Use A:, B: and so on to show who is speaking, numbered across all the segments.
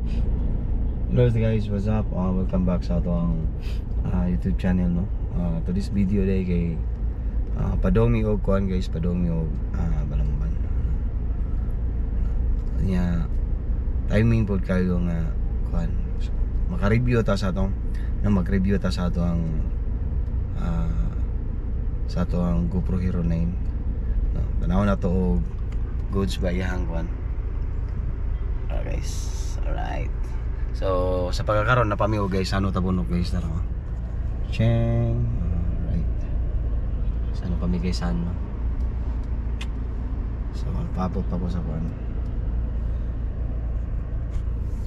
A: Hello guys, what's up? Welcome back sa atong YouTube channel, no. To this video day kay padong mi og kuan guys, padong mi og balamban. Nya timing pod kayo nga kuan. So, maka-review ta sa atong mag-review ta sa atong GoPro Hero 9. No, tanaw na to og goods ba iyang kuan. Guys, alright. So sa pagkakaroon na pamiho guys, ano tabunog guys tara. Cheng. Alright. Sana pamigay sana. So magpapot pa po sa kuan.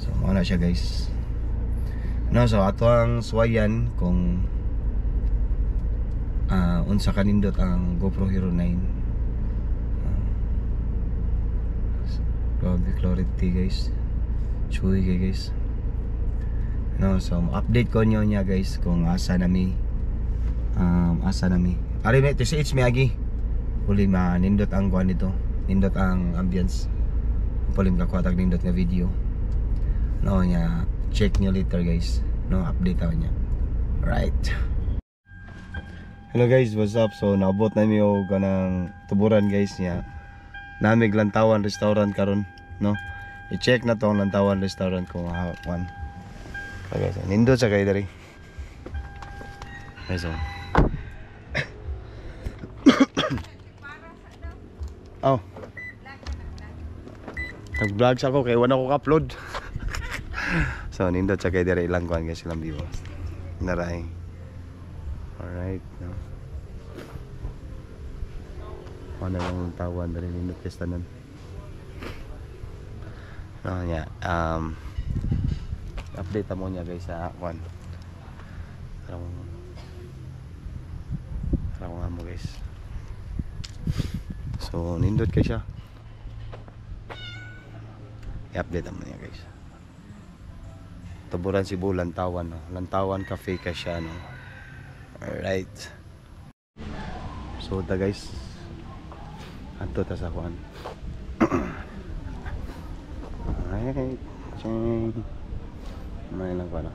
A: So muna siya guys. No, so ato ang suwayan kung unsa kanindot ang GoPro Hero 9. Grabe clarity guys. Chuy guys. No, so update ko nyo niya guys kung asa nami. Ari na TCH miagi. Uli nindot ang kuan nito. Nindot ang ambience. Pulim ka kuatag nindot nga video. No, nya check nyo later guys. No, update ako niya. Right. Hello guys, what's up? So naabot na mi og kanang tuburan guys niya. Namig Lantawan Restaurant karon, no? I-check na tong Lantawan Restaurant kung kuan. Okay, so nindot sa kay diri. Okay, so. Oh. Nag-vlog sa ako kay wala ko ka-upload. So nindot sa kay diri ilang kuan guys, ilang views. Naray. Alright, no. Ano lang tawan dali nindot testanan. No, yeah. Update mo niya guys sa kuan. Parang mo guys. So nindot kay siya. I-update mo niya guys. Tuburan Cebu Lantawan, no. Lantawan Cafe ka siya, no. Alright. So ta guys. Ato ta sa kuan. Alright. Ching. May lang pala.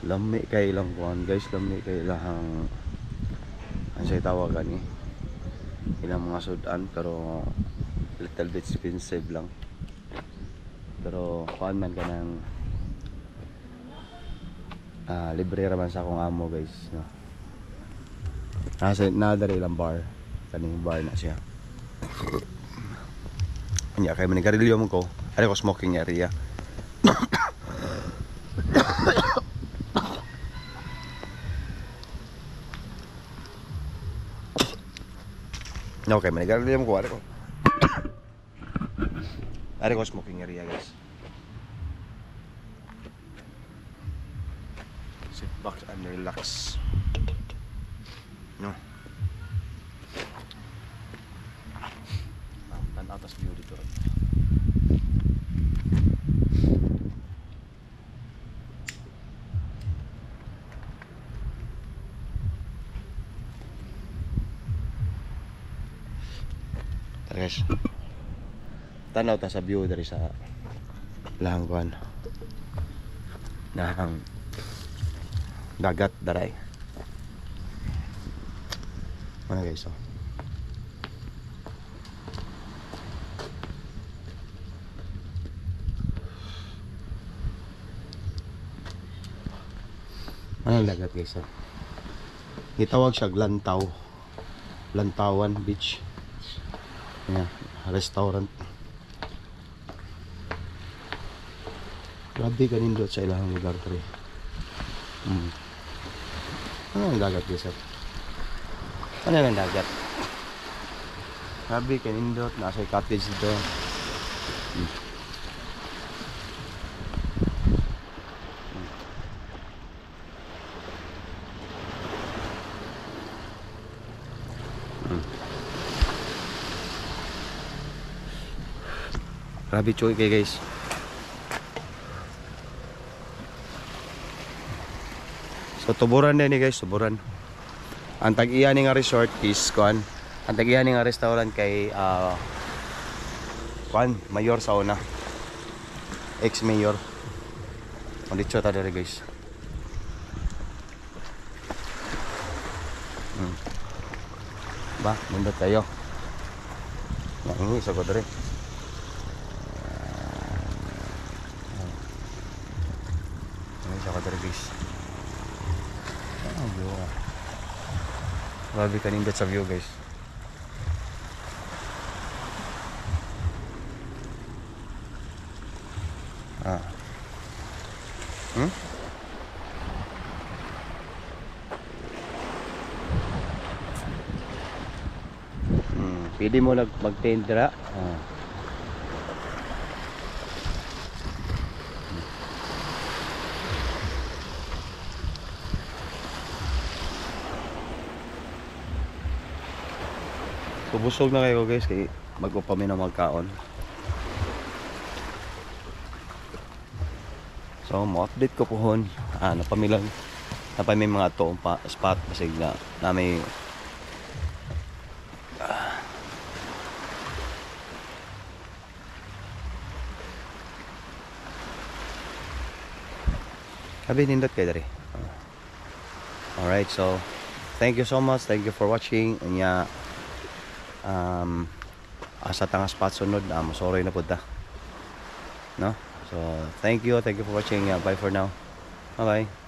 A: Lami kay ilang kuan guys, lami kay ilang ansay tawagan ni ilang mga sudan, pero little bit expensive lang, pero kuan man kanang libre raman sa akong amo guys, no. Nasa nadari ilang bar, kaning bar na siya. Nya kay manigarilyo mo ko, ari ko smoking area. Okay, manigarilyo mo ko, ari ko smoking area guys. Sit back and relax, no. Tan atas view dito. Guys, tanaw ta sa view dari sa lahangkuan nahang dagat daray. Mana guys, oh. Ano dagat guys, oh. Gitawag siya Lantaw. Lantawan Beach. Yeah, restaurant. Grabe kanindot sa ilang lugar pre. Ano ang dagat guys? Ano ang dagat? Grabe kanindot, nasa cottage dito. Grabe choy kay guys. So tuburan din ni guys, tuburan. Ang tag-iya ni nga resort is kuan. Ang tag-iya ni nga restaurant kay kuan, mayor sa una. Ex-mayor. Dito ta dere guys. Ba, nindot tayo. Nangi sa ko dere. Sa kadar guys. View. Grabe kanindot sa view guys. Pwede mo mag-tendra. So busog na kayo guys kay mag-upami na magkaon. So mo-update ko pohon. Napamilang napami mga toong spot basig na may Sabi nindot kayo dari. Alright, so thank you so much. Thank you for watching. Anya asa tanga spot sunod sorry na pud ta. No? So thank you for watching. Bye for now. Bye bye.